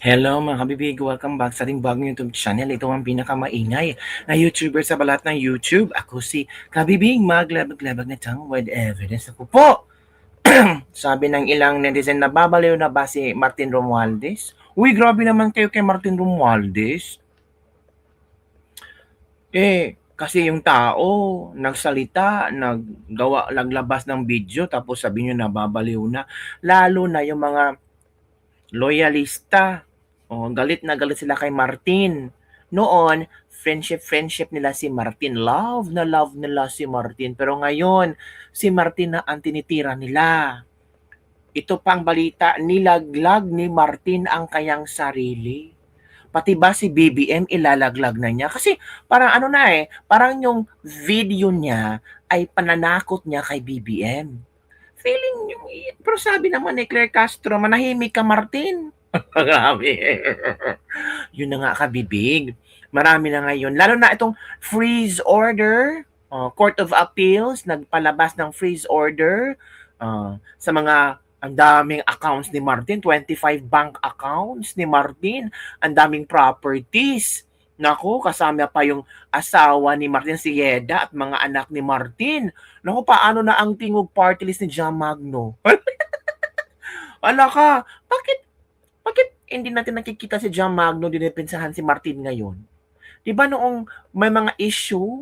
Hello mga kabibig, welcome back sa ating bagong YouTube channel. Ito ang pinakamaingay na YouTuber sa balat ng YouTube. Ako si Kabibig, maglabag-labag na tang with evidence. Ako po! Sabi ng ilang netizen na babaliw na ba si Martin Romualdez? Uy, grabe naman kayo kay Martin Romualdez. Kasi yung tao, nagsalita, naglabas ng video, tapos sabi nyo nababaliw na. Lalo na yung mga loyalista. Oh, galit na galit sila kay Martin. Noon, friendship nila si Martin. Love nila si Martin. Pero ngayon, si Martin na ang tinitira nila. Ito pang balita, nilaglag ni Martin ang kayang sarili. Pati ba si BBM ilalaglag na niya? Kasi parang parang yung video niya ay pananakot niya kay BBM. Feeling yung, pero sabi naman ni Claire Castro, manahimik ka Martin. Grabe. Yun na nga kabibig. Marami na ngayon. Lalo na itong freeze order. Court of Appeals, nagpalabas ng freeze order sa mga ang daming accounts ni Martin, 25 bank accounts ni Martin, ang daming properties. Naku, kasama pa yung asawa ni Martin, si Yeda, at mga anak ni Martin. Naku, paano na ang tingog party list ni Jam Magno? Ala ka, bakit hindi natin nakikita si Jam Magno dinipensahan si Martin ngayon? Di ba noong may mga issue,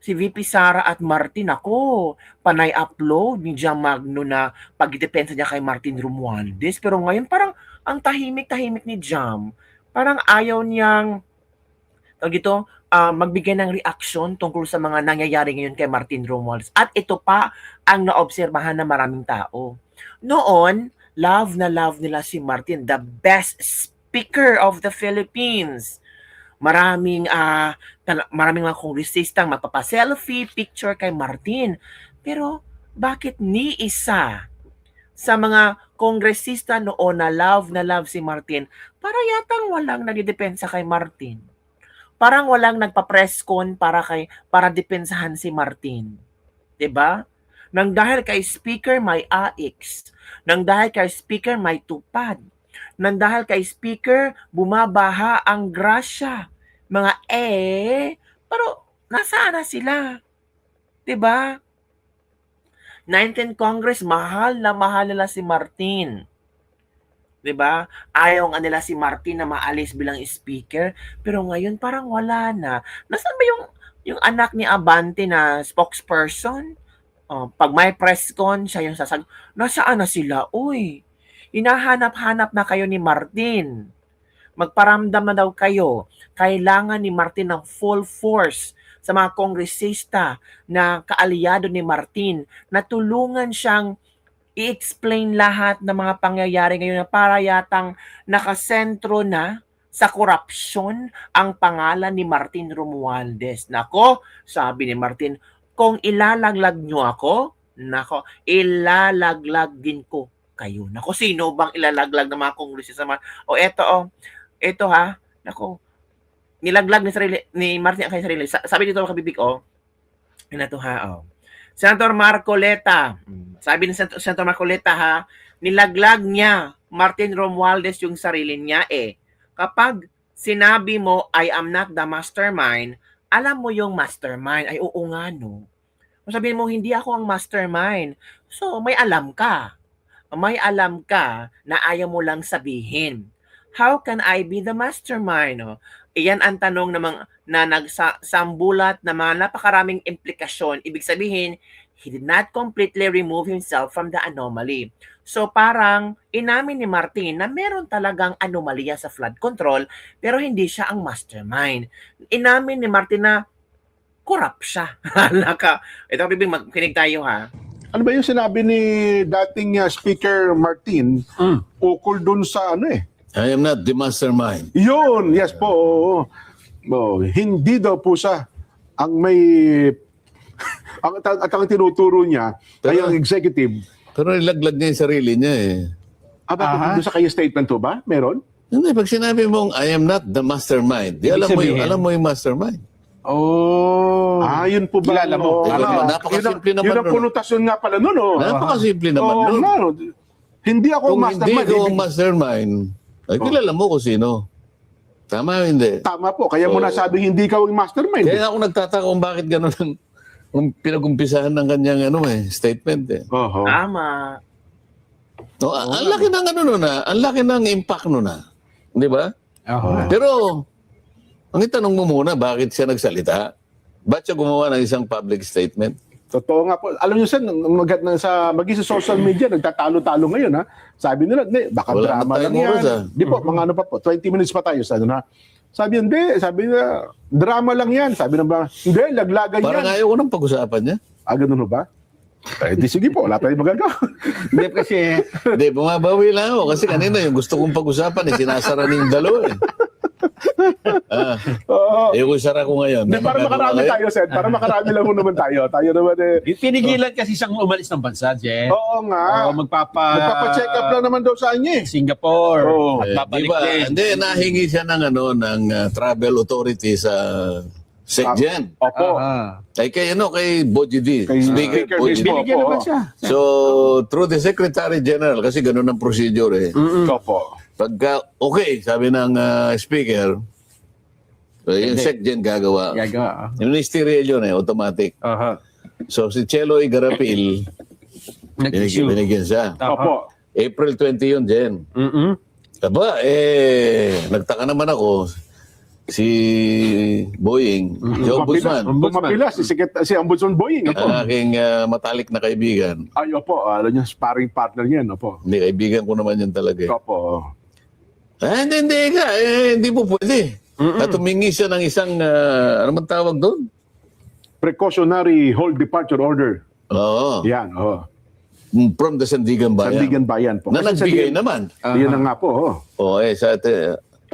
si VP Sara at Martin, ako, panay upload ni Jam Magno na pagdepensa niya kay Martin Romualdez. Pero ngayon parang ang tahimik-tahimik ni Jam. Parang ayaw niyang magbigay ng reaction tungkol sa mga nangyayari ngayon kay Martin Romualdez. At ito pa ang naobserbahan ng maraming tao. Noon, love na love nila si Martin, the best speaker of the Philippines. Maraming mga kongresistang magpapa-selfie picture kay Martin. Pero bakit ni isa sa mga kongresista noon na love si Martin, para yatang walang nagdedepensa kay Martin. Parang walang nagpa-press con para depensahan si Martin. 'Di ba? Nang dahil kay speaker may AX, nang dahil kay speaker may tupad, nang dahil kay speaker bumabaha ang grasya. Mga pero nasaan na sila? 'Di ba? 19th Congress, mahal nila si Martin. 'Di ba? Ayaw nga nila si Martin na maalis bilang speaker, pero ngayon parang wala na. Nasaan ba yung anak ni Abante na spokesperson? Pag may press con, siya yung sasagot. Nasaan na sila? Uy, hinahanap-hanap na kayo ni Martin. Magparamdam na daw kayo. Kailangan ni Martin ng full force sa mga kongresista na kaalyado ni Martin na tulungan siyang i-explain lahat ng mga pangyayari ngayon na para yatang nakasentro na sa korupsyon ang pangalan ni Martin Romualdez. Nako, sabi ni Martin, kung ilalaglag nyo ako, nako, ilalaglag din ko kayo. Nako, sino bang ilalaglag ng mga kongresista? Ito ha, nako, nilaglag ni Martin ang kanyang sarili. Sabi dito kabibig, ito ha, Senator Marcoleta, sabi ni Senator Marcoleta ha, nilaglag niya Martin Romualdez yung sarili niya Kapag sinabi mo, I am not the mastermind, alam mo yung mastermind, ay oo nga no. Kung sabihin mo, hindi ako ang mastermind, so may alam ka. May alam ka na ayaw mo lang sabihin. How can I be the mastermind? Iyan ang tanong na nagsambulat na mga napakaraming implikasyon. Ibig sabihin, he did not completely remove himself from the anomaly. So parang inamin ni Martin na meron talagang anomalya sa flood control pero hindi siya ang mastermind. Inamin ni Martin na corrupt siya. Ito, bibig, magkinig tayo ha. Ano ba yung sinabi ni dating Speaker Martin ukol dun sa I am not the mastermind. Yun, yes po. Hindi daw po siya ang may ang tinuturo niya ay ang executive. Pero nilaglag niya yung sarili niya Doon sa kayo statement to ba? Meron? Hindi, pag sinabi mong I am not the mastermind, alam mo yung mastermind. Yun po ba? Kilala mo. Napakasimple naman yun ang konotasyon nga pala nun. Napakasimple naman nun. Hindi ako Kung mastermind. hindi ko ang mastermind, Ay, kilala mo kung sino. Tama o hindi? Tama po. Kaya mo Oo. nasabing hindi ka ang mastermind. Kaya ako nagtataka kung bakit gano'n ang pinag-umpisahan ng kanyang statement eh. Oho. Tama. No, ang laki ng ang laki ng impact nun Di ba? Pero, ang itanong mo muna, bakit siya nagsalita? Ba't siya gumawa ng isang public statement? Totoo nga po. Alam niyo, Sen, maging sa social media, nagtatalo-talo ngayon, ha? Sabi nila, hindi, baka Wala drama na lang tayong yan. oras, Di po, mga ano pa po, 20 minutes pa tayo sa na. Sabi hindi, sabi nila, drama lang yan. Sabi na ba, hindi, laglagan Parang yan. ayaw ko ng pag-usapan niya. Ganun ho ba? Di sige po, wala tayong magagawa. Hindi kasi, Hindi, bumabawi lang ako. Kasi kanina yung gusto kong pag-usapan, sinasara ng dalawa eh. Oo. Yung isara ko ngayon. Di, para makarami tayo, Sen. Para makarami lang ho naman tayo. Tayo naman eh. pinigilan kasi siyang umalis ng bansa, Jen. Oo nga. Magpapa-check up lang naman daw sa kanya eh. Singapore. Oo. At babalik Diba? din. Hindi, nahingi siya ng travel authority sa SecGen. Opo. Kay Boji D. Kay Speaker Boji D. mismo. Binigyan Opo. naman siya. So, through the Secretary General, kasi ganun ang procedure eh. Opo. Pagka, okay, sabi ng speaker, yung SecGen gagawa. Gagawa. Yung ministerial yun automatic. So, si Chelo Igarapil, Nag-issue. binigyan siya. Opo. April 20 yun, Jen. Aba, nagtaka naman ako, si Boying, si Ombudsman, Pumapila si Ombudsman Boying. Opo. ang aking matalik na kaibigan. Ay, opo. Alam niyo, sparring partner yan. Opo. Hindi, kaibigan ko naman yan talaga. Opo. Hindi ka. Hindi po pwede. At humingi siya ng isang, ano man tawag doon? Precautionary hold departure order. Oo. Yan. Oh. From the Sandigan Bayan. Sandigan Bayan po. Na Kasi nagbigay Sandigan- naman. Yan na nga po. Oh.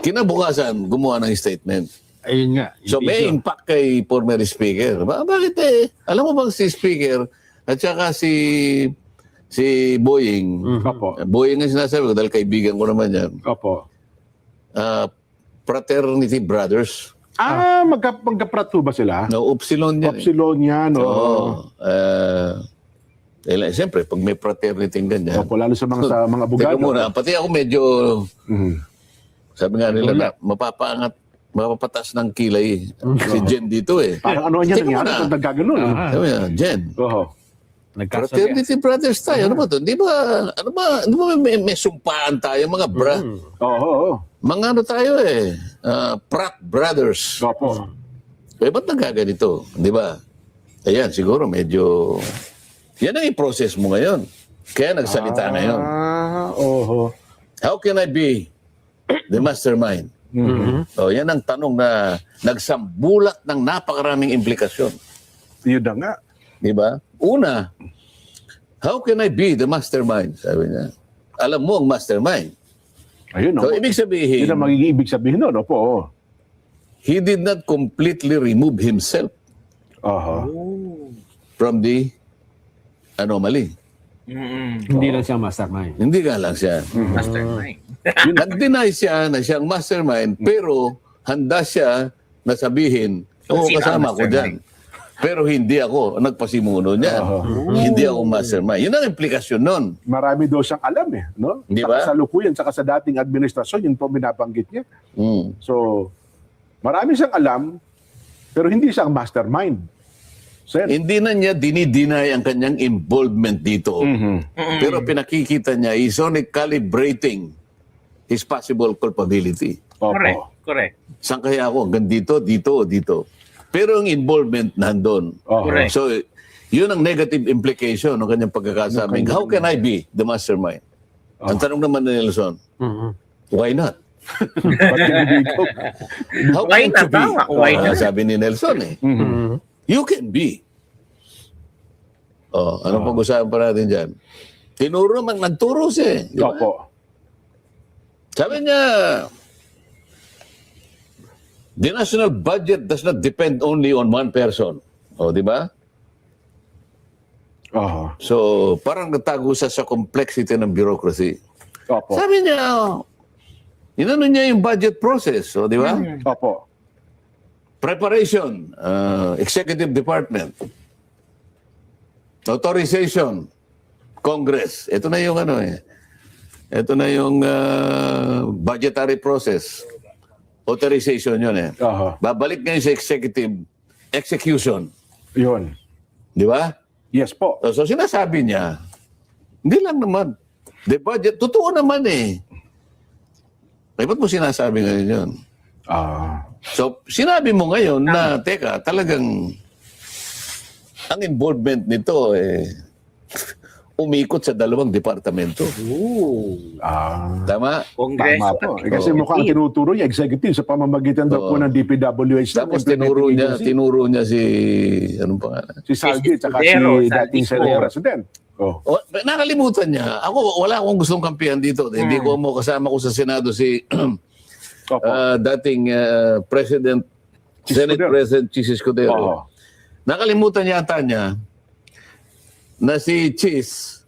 Kinabukasan, gumawa ng statement. Ayun nga. So may impact kay former speaker. Bakit alam mo bang si speaker at saka si Boying, Opo. Boying ang sinasabi ko dahil kaibigan ko naman yan, Opo. fraternity brothers. Magkaprato ba sila? No, Upsilon yan. Opsilon yan. Oo. Siyempre, pag may fraternity ganyan. Opo, lalo sa mga abogado. Teka muna, pati ako medyo, Mhm. sabi nga nila na, mapapatas ng kilay si Jen dito eh. Parang ano niya Teka nangyari muna. kung nagkaganon. Sabi niya, Jen, Oo. fraternity brothers tayo. Ano ba ito? Di ba may sumpaan tayo, mga Oo. mga ano tayo Pratt brothers. Opo. Ba't nagaganito? Di ba? Ayan, siguro medyo, yan ang i-process mo ngayon. Kaya nagsalita ngayon. Oo. How can I be the mastermind? So, yan ang tanong na nagsambulat ng napakaraming implikasyon. Yun na nga. Di ba? Una, how can I be the mastermind? Sabi niya. Alam mo ang mastermind. Ayun. So, Opo. ibig sabihin, Yun ang magiging ibig sabihin nun. Opo. Oo. he did not completely remove himself Aha. from the anomaly. Hindi lang siya mastermind. Hindi nga lang siya. Mastermind. Nag-deny siya na siyang mastermind, pero handa siya na sabihin, oo, Sino ang kasama ko mastermind? dyan. Pero hindi ako ang nagpasimuno niyan. Hindi ako mastermind. Yun ang implikasyon nun. Marami daw siyang alam no? Di Sa ba? kasalukuyan, saka sa dating administrasyon, yun po binabanggit niya. Mm. So, marami siyang alam, pero hindi siyang mastermind. Sen. Hindi na niya dinideny ang kanyang involvement dito. Pero pinakikita niya, he's only calibrating his possible culpability. Opo. Correct. Saan kaya ako? Hanggang dito, dito, dito. Pero ang involvement nandun. Oho. Correct. So, yun ang negative implication ng kanyang pagkakasabing. How can I be the mastermind? Ang tanong naman ni Nelson, why not? Ba't hindi ikaw? How Why can not? you be? Tama, why not? Sabi ni Nelson you can be. Anong pag-usapan pa natin dyan? Tinuro naman, nagturo siya eh. Di ba? Opo. Sabi niya, the national budget does not depend only on one person. Di ba? Oho. So, parang natago siya sa complexity ng bureaucracy. Opo. Sabi niya, inano niya yung budget process. Di ba? Opo. Preparation, executive department. Authorization, Congress. Ito na yung Ito na yung budgetary process. Authorization yun eh. Aha. Babalik ngayon sa executive execution. Yun. Di ba? Yes po. So sinasabi niya, hindi lang naman. The budget, totoo naman eh. Ay, ba't mo sinasabi ngayon yun? So, sinabi mo ngayon na, teka, talagang ang involvement nito umikot sa dalawang departamento. Tama? Kongreso. Tama po. Kasi mukhang tinuturo niya executive sa pamamagitan daw po ng DPWH. Tapos tinuro niya si, anong pangalan? Si Saldi at saka Escudero, si dating Saldi Senate po. President. Nakalimutan niya. Ako, wala akong gustong kampihan dito. Hindi ko mo kasama ko sa Senado si Opo. dating President, Senate Escudero. President Chis Escudero. Oo. Nakalimutan yata niya na si Chis,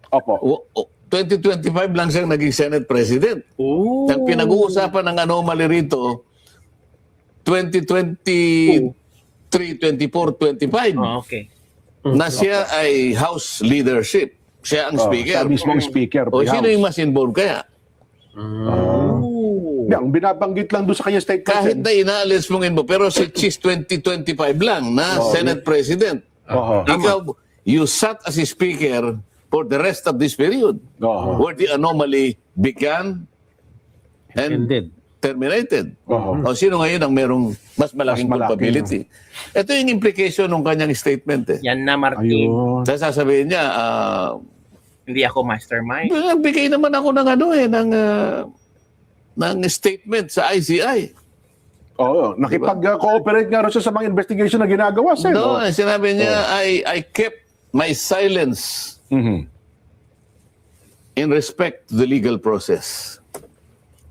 Opo. 2025 lang siyang naging Senate President. Ang pinag-uusapan ng anomaly rito, 2023, 24, 25, Okay. na siya ay House leadership. Siya ang speaker. Siya mismong speaker. O sino yung mas involved kaya? Hindi, ang binabanggit lang doon sa kanya state Kahit president. na inaalis mong involved, pero si Chis 2025 lang na Senate President. Oo. Ikaw, you sat as a speaker for the rest of this period Oo. where the anomaly began and Ended. terminated. Oo. O sino ngayon ang merong mas malaking Mas malaki, culpability? Ito yung implication ng kanyang statement. Yan na, Martin. Ayun. Sasabihin niya, Hindi ako mastermind. bigay naman ako ng ng statement sa ICI. Oo. Nakipag-cooperate nga rin siya sa mga investigation na ginagawa, sir. No, sinabi niya, I kept my silence Mhm. in respect to the legal process.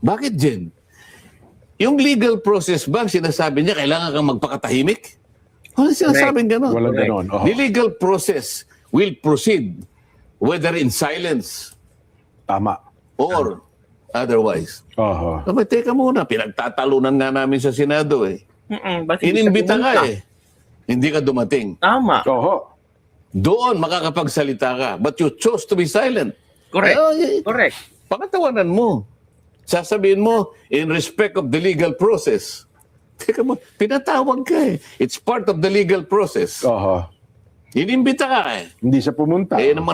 Bakit, Jen? Yung legal process ba, sinasabi niya, kailangan kang magpakatahimik? Ano sinasabing gano'n? Walang ganon. Oo. The legal process will proceed whether in silence Tama. or otherwise. Oo. Sabi, teka muna, pinagtatalunan nga namin sa Senado eh. Bakit hindi Inimbita pumunta? ka eh. Hindi ka dumating. Tama. Oo. Doon makakapagsalita ka. But you chose to be silent. Correct. Eh, Correct. Pakatawanan mo. Sasabihin mo, in respect of the legal process. Teka mo, pinatawag ka eh. It's part of the legal process. Oo. Inimbita ka eh. Hindi siya pumunta. Eh, yung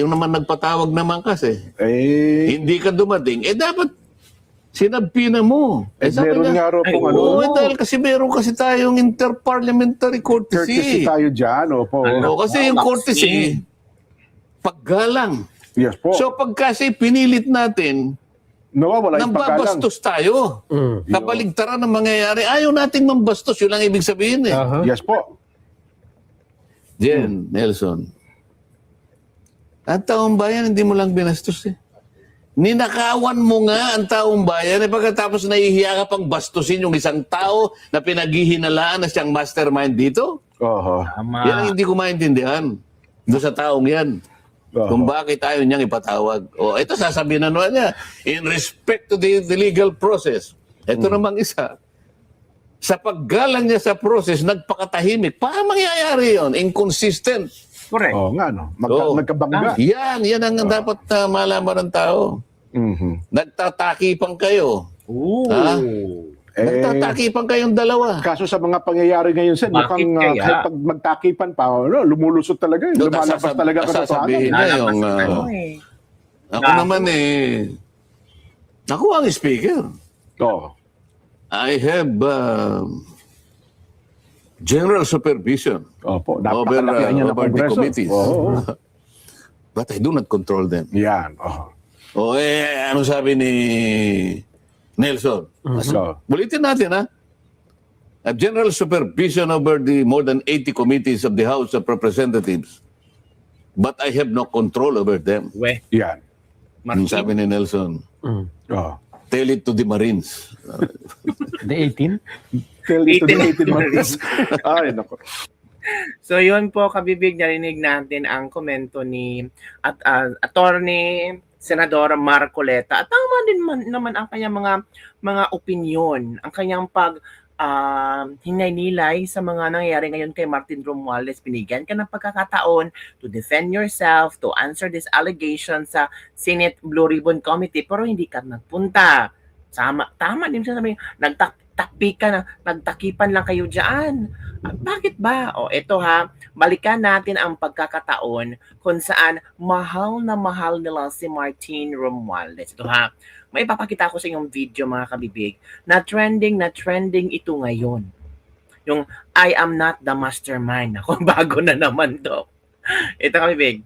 naman nagpatawag naman kasi. Hindi ka dumating. Eh, dapat sinabpina mo. Sabi meron nga niya, raw pong Oo, dahil kasi meron kasi tayong interparliamentary courtesy courtesy. tayo dyan. Opo. Kasi yung courtesy, paggalang. Yes po. So pag kasi pinilit natin, Nawawala yung paggalang. nambabastos tayo. Kabaligtaran ang mangyayari. Ayaw nating mambastos. Yun lang ibig sabihin eh. Yes po. Jen, Nelson. Ang taong bayan, hindi mo lang binastos eh. Ninakawan mo nga ang taong bayan eh pagkatapos nahihiya ka pang bastusin yung isang tao na pinaghihinalaan na siyang mastermind dito. Oo. Tama. Yan ang hindi ko maintindihan. Doon sa taong yan. Kung Oo. bakit ayaw niyang ipatawag. O, ito sasabihin na naman niya, in respect to the legal process. Ito namang isa. Sa paggalang niya sa process, nagpakatahimik. Paano mangyayari yun? Inconsistent. Correct. Oo nga, no? Oo. Nagkabangga. Yan ang dapat malaman ng tao. Mhm. Nagtatakipan kayo. Ha? Nagtatakipan kayong dalawa. Kaso sa mga pangyayari ngayon, sir, Bakit mukhang kaya? kahit pag magtakipan pa, lumusot talaga. Doon Lumalabas talaga ka sa sasabihin tahanan. niya yung... ako naman ako ang speaker. Oo. I have general supervision Opo. over, Napakalaki niya ng over the Kongreso. committees. Oo. But I do not control them. Yan. Oo. O ano sabi ni Nelson? So, Bulitin natin ha. I have general supervision over the more than 80 committees of the House of Representatives. But I have no control over them. yan. Ang sabi ni Nelson, Oo. tell it to the Marines. The 18? Tell it to the 18 18 months. Ay, naku. So yun po, kabibig, narinig natin ang komento ni Attorney Senadora Marcoleta. At tama din naman ang kanyang mga opinyon, ang kanyang hinay-nilay sa mga nangyayari ngayon kay Martin Romualdez. Binigyan ka ng pagkakataon to defend yourself, to answer this allegation sa Senate Blue Ribbon Committee, pero hindi ka nagpunta. Tama din siya sabi, nagtakipan lang kayo dyan. Bakit ba? O eto ha, balikan natin ang pagkakataon kung saan mahal na mahal nila si Martin Romualdez. Ito ha, may papakita ko sa inyong video mga kabibig na trending ito ngayon. Yung I am not the mastermind. Ako, bago na naman to. Ito kabibig.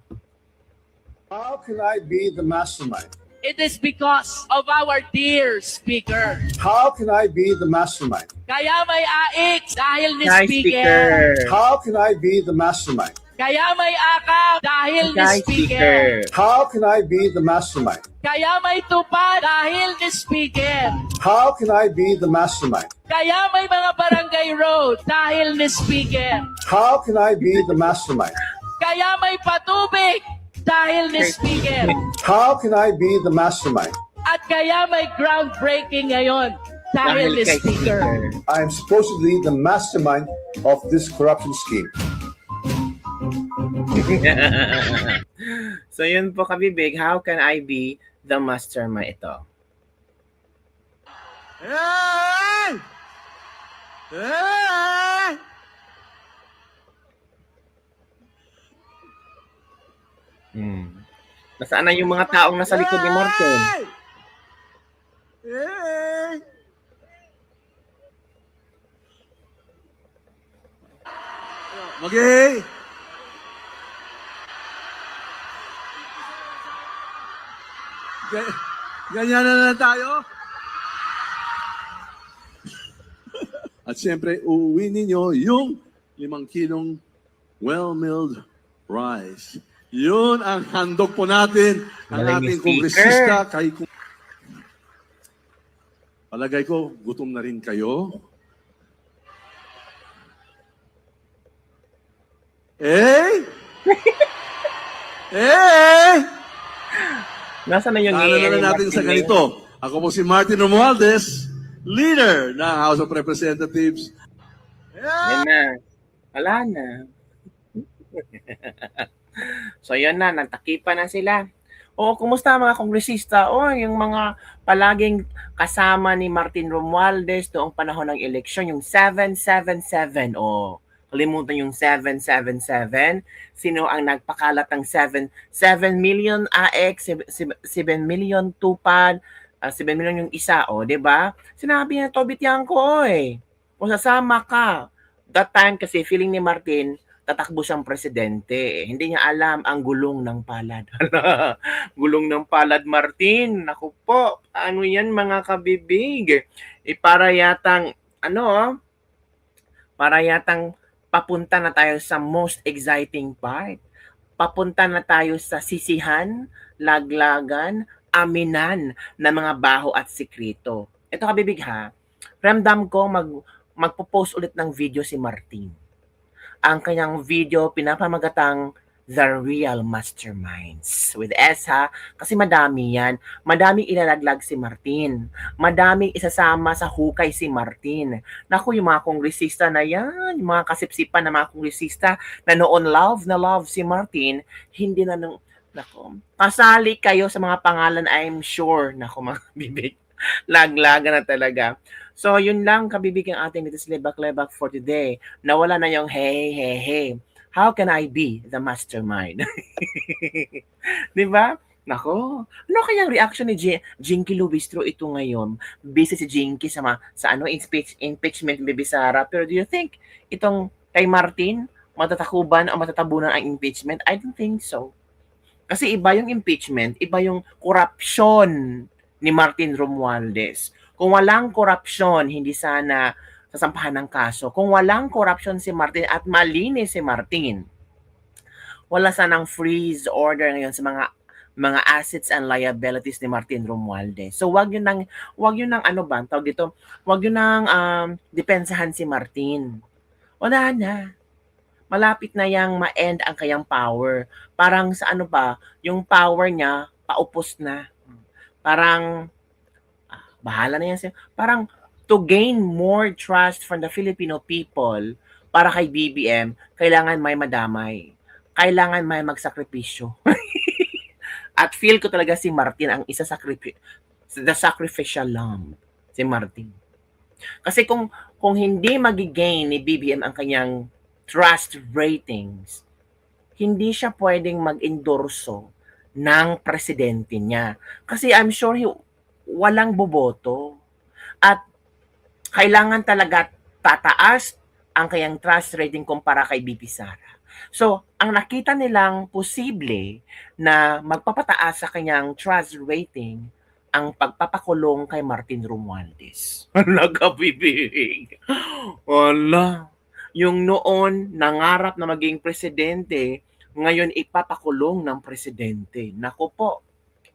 How can I be the mastermind? It is because of our dear speaker. How can I be the mastermind? Kaya may AIK dahil ni Hi, speaker. How can I be the mastermind? Kaya may AKAP dahil ni Hi, speaker. How can I be the mastermind? Kaya may tupad dahil ni speaker. How can I be the mastermind? Kaya may mga barangay road dahil ni speaker. How can I be the mastermind? Kaya may patubig dahil ni speaker. How can I be the mastermind? At kaya may groundbreaking ngayon dahil ni kay speaker. I am supposedly the mastermind of this corruption scheme. So yun po kabibig, how can I be the mastermind ito? Nasaan na yung mga taong nasa likod ni Martin? Okay. Ganyan na lang tayo. At siyempre, uuwi ninyo yung 5 kilong well-milled rice. Yun ang handog po natin, ang Galing ni ating Speaker. kongresista. Palagay ko, gutom na rin kayo. Eh? Nasaan na yung Naalala na natin sa ganito. Ako po si Martin Romualdez, leader ng House of Representatives. Yan na. Wala na. So yun na, nagtakipan na sila. O, kumusta mga kongresista? O, yung mga palaging kasama ni Martin Romualdez noong panahon ng eleksyon, yung 777. O, kalimutan yung 777. Sino ang nagpakalat ng 7 million AX, 7 million tupad, 7 million yung isa, o, 'di ba? Sinabi niya Tobit Yanko, kung sasama ka. That time kasi feeling ni Martin, tatakbo siyang presidente. Hindi niya alam ang gulong ng palad. Gulong ng palad, Martin. Naku po, ano yan mga kabibig? Para yatang, para yatang papunta na tayo sa most exciting part. Papunta na tayo sa sisihan, laglagan, aminan ng mga baho at sikrito. Ito kabibig ha, ramdam ko magpo-post ulit ng video si Martin. Ang kanyang video pinapamagatang The Real Masterminds. With S ha, kasi madami yan. Madaming ilalaglag si Martin. Madaming isasama sa hukay si Martin. Naku, yung mga kongresista na yan, yung mga kasipsipan na mga kongresista na noon love na love si Martin, hindi na nung, naku, kasali kayo sa mga pangalan, I'm sure. Naku, mga bibig. Laglaga na talaga. So, yun lang kabibig ang ating Litis Lebak-Lebak for today. Nawala na yung hey. How can I be the mastermind? Di ba? Nako, ano kayang reaction ni Jinky Lubistro ito ngayon? Busy si Jinky sa impeachment ni Bisara. Pero do you think itong kay Martin, matatakuban o matatabunan ang impeachment? I don't think so. Kasi iba yung impeachment, iba yung corruption ni Martin Romualdez. Kung walang corruption, hindi sana sasampahan ng kaso. Kung walang corruption si Martin at malinis si Martin, wala sanang freeze order ngayon sa mga assets and liabilities ni Martin Romualdez. So wag yun nang wag yun nang depensahan si Martin. Wala na. Malapit na yang ma-end ang kayang power. Parang sa yung power niya paupos na. Parang bahala na yan siya. Parang to gain more trust from the Filipino people para kay BBM, kailangan may madamay. Kailangan may magsakripisyo. At feel ko talaga si Martin ang the sacrificial lamb. Si Martin. Kasi kung hindi magigain ni BBM ang kanyang trust ratings, hindi siya pwedeng mag-endorso ng presidente niya. Kasi I'm sure walang boboto. At kailangan talaga tataas ang kanyang trust rating kumpara kay BP Sara. So, ang nakita nilang posible na magpapataas sa kanyang trust rating ang pagpapakulong kay Martin Romualdez. Nagkabibig. Wala. Yung noon, nangarap na maging presidente, ngayon ipapakulong ng presidente. Naku po,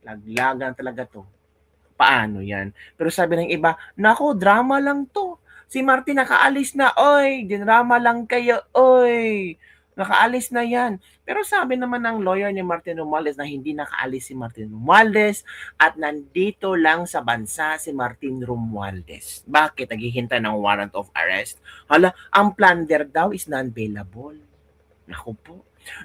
laglagan talaga to. Paano yan? Pero sabi ng iba, naku, drama lang to. Si Martin nakaalis na, oy, dinrama lang kayo, oy. Nakaalis na yan. Pero sabi naman ng lawyer ni Martin Romualdez na hindi nakaalis si Martin Romualdez at nandito lang sa bansa si Martin Romualdez. Bakit? Naghihintay ng warrant of arrest? Hala, ang plunder daw is non-bailable. Naku po.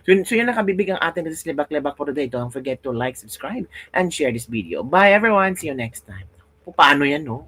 So yun ang kabibig ang ating Lebak-Lebak for today. Don't forget to like, subscribe, and share this video. Bye everyone. See you next time. Paano yan, no?